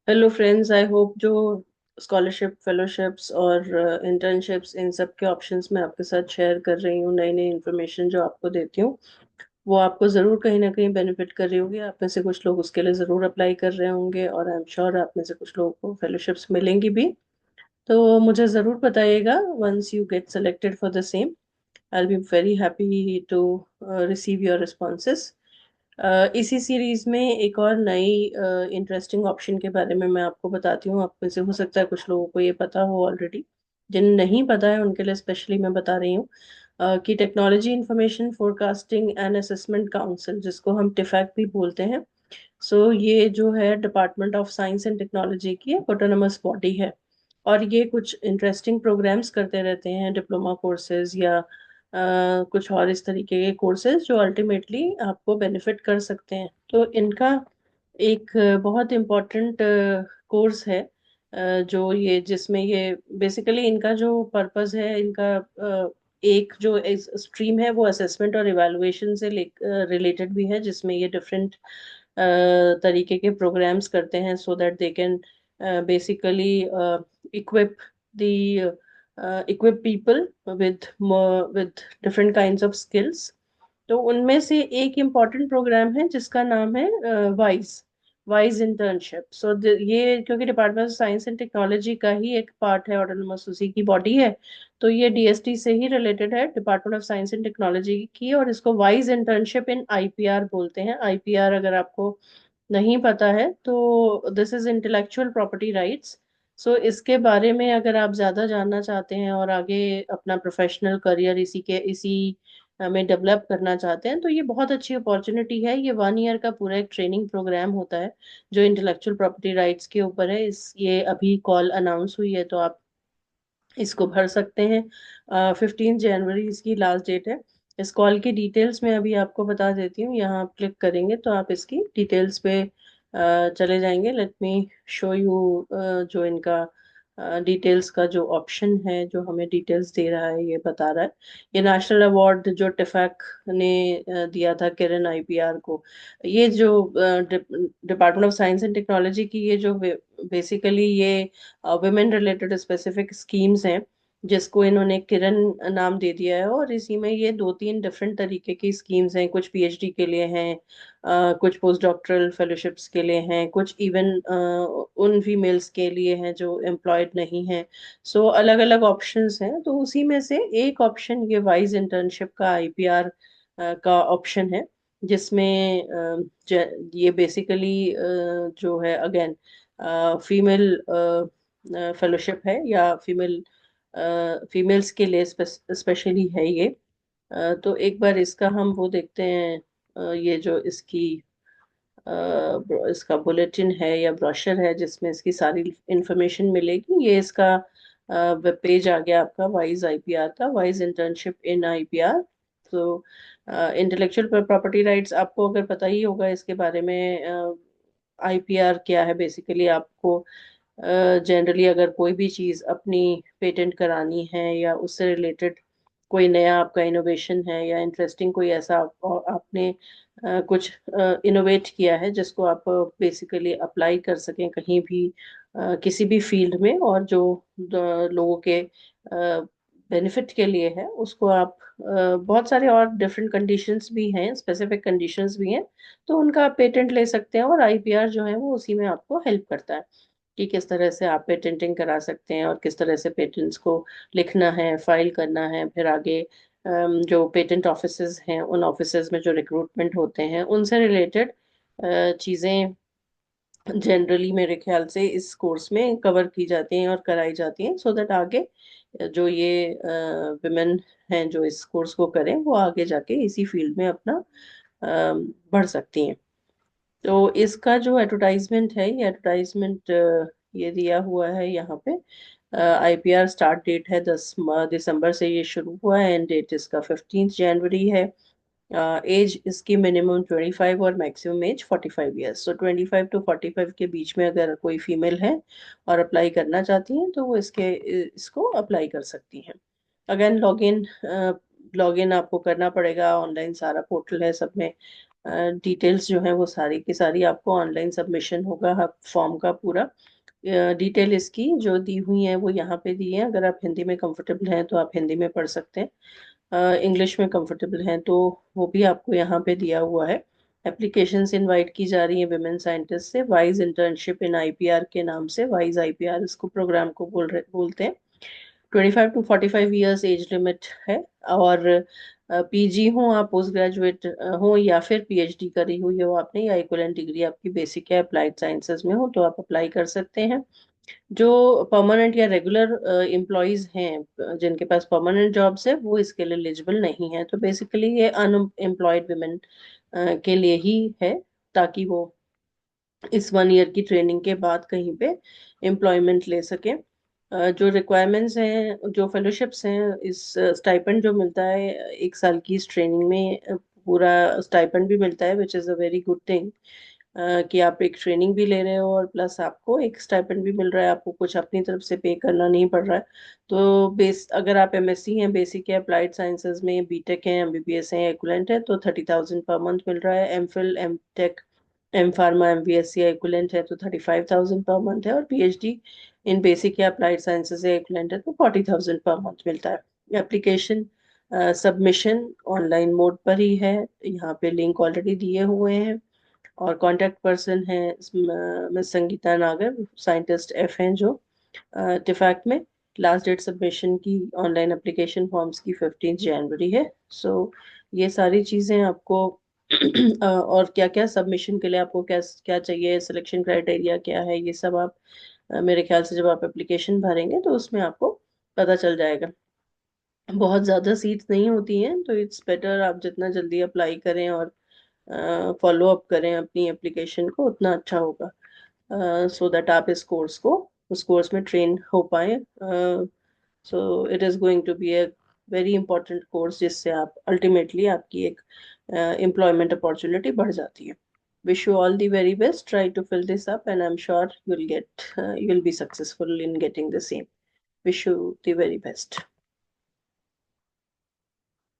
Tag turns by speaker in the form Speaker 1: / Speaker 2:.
Speaker 1: Hello friends, I hope जो scholarship fellowships और internships इन सब के ऑप्शंस मैं आपके साथ शेयर कर रही हूँ, नई नई इन्फॉर्मेशन जो आपको देती हूँ वो आपको ज़रूर कहीं ना कहीं बेनिफिट कर रही होगी। आप में से कुछ लोग उसके लिए ज़रूर अप्लाई कर रहे होंगे और आई एम श्योर आप में से कुछ लोगों को फेलोशिप्स मिलेंगी भी। तो मुझे ज़रूर बताइएगा once you get selected for the same. I will be very happy to receive your responses. इसी सीरीज में एक और नई इंटरेस्टिंग ऑप्शन के बारे में मैं आपको बताती हूँ। आप में से हो सकता है कुछ लोगों को ये पता हो ऑलरेडी, जिन्हें नहीं पता है उनके लिए स्पेशली मैं बता रही हूँ कि technology information forecasting and assessment council, जिसको हम टिफैक भी बोलते हैं। सो ये जो है department of science and technology की ऑटोनमस बॉडी है और ये कुछ इंटरेस्टिंग प्रोग्राम्स करते रहते हैं, डिप्लोमा कोर्सेज या कुछ और इस तरीके के कोर्सेज जो अल्टीमेटली आपको बेनिफिट कर सकते हैं। तो इनका एक बहुत इम्पोर्टेंट कोर्स है, जो ये जिसमें ये बेसिकली इनका जो पर्पस है, इनका एक जो स्ट्रीम है वो असेसमेंट और इवैल्यूएशन से रिलेटेड भी है, जिसमें ये डिफरेंट तरीके के प्रोग्राम्स करते हैं so that they can basically equip the equip people with different kinds of skills। तो उनमें से एक इम्पॉर्टेंट प्रोग्राम है जिसका नाम है वाइज वाइज इंटर्नशिप। सो ये क्योंकि department of science and technology का ही एक पार्ट है, ऑटोनमस उसी की बॉडी है, तो ये डीएसटी से ही रिलेटेड है, department of science and technology की। और इसको वाइज इंटर्नशिप इन आईपीआर बोलते हैं। आईपीआर अगर आपको नहीं पता है तो this is intellectual property rights. So इसके बारे में अगर आप ज़्यादा जानना चाहते हैं और आगे अपना प्रोफेशनल करियर इसी में डेवलप करना चाहते हैं तो ये बहुत अच्छी अपॉर्चुनिटी है। ये 1 ईयर का पूरा एक ट्रेनिंग प्रोग्राम होता है जो इंटेलेक्चुअल प्रॉपर्टी राइट्स के ऊपर है। इस ये अभी कॉल अनाउंस हुई है तो आप इसको भर सकते हैं। 15 जनवरी इसकी लास्ट डेट है। इस कॉल की डिटेल्स मैं अभी आपको बता देती हूँ। यहाँ आप क्लिक करेंगे तो आप इसकी डिटेल्स पे चले जाएंगे। लेट मी शो यू जो इनका डिटेल्स का जो ऑप्शन है, जो हमें डिटेल्स दे रहा है, ये बता रहा है ये नेशनल अवार्ड जो टिफैक ने दिया था किरण आईपीआर को। ये जो department of science and technology की ये जो बेसिकली ये वुमेन रिलेटेड स्पेसिफिक स्कीम्स हैं जिसको इन्होंने किरण नाम दे दिया है, और इसी में ये 2-3 डिफरेंट तरीके की स्कीम्स हैं। कुछ पीएचडी के लिए हैं, कुछ पोस्ट डॉक्टरल फेलोशिप्स के लिए हैं, कुछ इवन उन फीमेल्स के लिए हैं जो एम्प्लॉयड नहीं हैं। सो अलग अलग ऑप्शंस हैं, तो उसी में से एक ऑप्शन ये वाइज इंटर्नशिप का आईपीआर का ऑप्शन है, जिसमें ये बेसिकली जो है अगेन फीमेल फेलोशिप है या फीमेल्स के लिए स्पेशली है ये। तो एक बार इसका हम वो देखते हैं। ये जो इसका बुलेटिन है या ब्रोशर है जिसमें इसकी सारी इंफॉर्मेशन मिलेगी। ये इसका वेब पेज आ गया आपका वाइज आईपीआर का, वाइज इंटर्नशिप इन आईपीआर। तो इंटेलेक्चुअल प्रॉपर्टी राइट्स आपको अगर पता ही होगा इसके बारे में। आईपीआर क्या है बेसिकली, आपको जनरली अगर कोई भी चीज़ अपनी पेटेंट करानी है या उससे रिलेटेड कोई नया आपका इनोवेशन है या इंटरेस्टिंग कोई ऐसा आपने कुछ इनोवेट किया है जिसको आप बेसिकली अप्लाई कर सकें कहीं भी किसी भी फील्ड में, और जो लोगों के बेनिफिट के लिए है, उसको आप बहुत सारे और डिफरेंट कंडीशंस भी हैं, स्पेसिफिक कंडीशंस भी हैं, तो उनका आप पेटेंट ले सकते हैं। और आईपीआर जो है वो उसी में आपको हेल्प करता है कि किस तरह से आप पेटेंटिंग करा सकते हैं और किस तरह से पेटेंट्स को लिखना है, फाइल करना है, फिर आगे जो पेटेंट ऑफिसेज हैं उन ऑफिसेज में जो रिक्रूटमेंट होते हैं उनसे रिलेटेड चीज़ें जनरली मेरे ख्याल से इस कोर्स में कवर की जाती हैं और कराई जाती हैं, सो दैट आगे जो ये विमेन हैं जो इस कोर्स को करें वो आगे जाके इसी फील्ड में अपना बढ़ सकती हैं। तो इसका जो एडवर्टाइजमेंट है, ये एडवर्टाइजमेंट ये दिया हुआ है यहाँ पे। आईपीआर स्टार्ट डेट है 10 दिसंबर से ये शुरू हुआ है, एंड डेट इसका 15 जनवरी है। एज इसकी मिनिमम 25 और maximum age 45 years. So 25 to 45 के बीच में अगर कोई फीमेल है और अप्लाई करना चाहती हैं तो वो इसको अप्लाई कर सकती हैं। अगेन लॉगिन आपको करना पड़ेगा ऑनलाइन, सारा पोर्टल है, सब में डिटेल्स जो है वो सारी की सारी आपको ऑनलाइन सबमिशन होगा फॉर्म का पूरा। डिटेल इसकी जो दी हुई है वो यहाँ पे दी है। अगर आप हिंदी में कंफर्टेबल हैं तो आप हिंदी में पढ़ सकते हैं, इंग्लिश में कंफर्टेबल हैं तो वो भी आपको यहाँ पे दिया हुआ है। एप्लीकेशंस इनवाइट की जा रही हैं विमेन साइंटिस्ट से वाइज इंटर्नशिप इन आईपीआर के नाम से। वाइज आईपीआर इसको प्रोग्राम को बोलते हैं। 25 to 45 ईयर्स एज लिमिट है। और पीजी हो आप, पोस्ट ग्रेजुएट हो, या फिर पीएचडी करी हुई हो आपने, या इक्विवेलेंट डिग्री आपकी बेसिक या अप्लाइड साइंसेज में हो तो आप अप्लाई कर सकते हैं। जो परमानेंट या रेगुलर एम्प्लॉयज हैं जिनके पास परमानेंट जॉब्स है वो इसके लिए एलिजिबल नहीं है। तो बेसिकली ये अनएम्प्लॉयड वुमेन के लिए ही है, ताकि वो इस 1 ईयर की ट्रेनिंग के बाद कहीं पे एम्प्लॉयमेंट ले सके। जो रिक्वायरमेंट्स हैं, जो फेलोशिप्स हैं, इस स्टाइपेंड जो मिलता है 1 साल की इस ट्रेनिंग में, पूरा स्टाइपेंड भी मिलता है which is a very good thing. कि आप एक ट्रेनिंग भी ले रहे हो और प्लस आपको एक स्टाइपेंड भी मिल रहा है, आपको कुछ अपनी तरफ से पे करना नहीं पड़ रहा है। तो अगर आप एमएससी हैं बेसिक या अप्लाइड साइंसेज में, बीटेक हैं, एमबीबीएस हैं, इक्विवेलेंट है, तो 30,000 पर मंथ मिल रहा है। MPhil, MTech, M pharma, MBSc या इक्विवेलेंट है तो 35,000 पर मंथ है। और पीएचडी इन बेसिक या अप्लाइड साइंसेज या इक्विवेलेंट है तो 40,000 पर मंथ मिलता है। एप्लीकेशन सबमिशन ऑनलाइन मोड पर ही है। यहाँ पे लिंक ऑलरेडी दिए हुए हैं। और कांटेक्ट पर्सन है मिस संगीता नागर, साइंटिस्ट एफ हैं जो टिफैक्ट में। लास्ट डेट सबमिशन की ऑनलाइन एप्लीकेशन फॉर्म्स की 15 जनवरी है। सो ये सारी चीज़ें आपको और क्या क्या सबमिशन के लिए आपको क्या क्या चाहिए, सिलेक्शन क्राइटेरिया क्या है, ये सब आप मेरे ख्याल से जब आप एप्लीकेशन भरेंगे तो उसमें आपको पता चल जाएगा। बहुत ज़्यादा सीट्स नहीं होती हैं तो इट्स बेटर आप जितना जल्दी अप्लाई करें और फॉलो अप करें अपनी एप्लीकेशन को, उतना अच्छा होगा। सो दैट आप उस कोर्स में ट्रेन हो पाए। So it is going to be a very important course जिससे आप अल्टीमेटली आपकी एक एम्प्लॉयमेंट अपॉर्चुनिटी बढ़ जाती है। Wish you all the very best, try to fill this up and I am sure you will be successful in getting the same. Wish you the very best.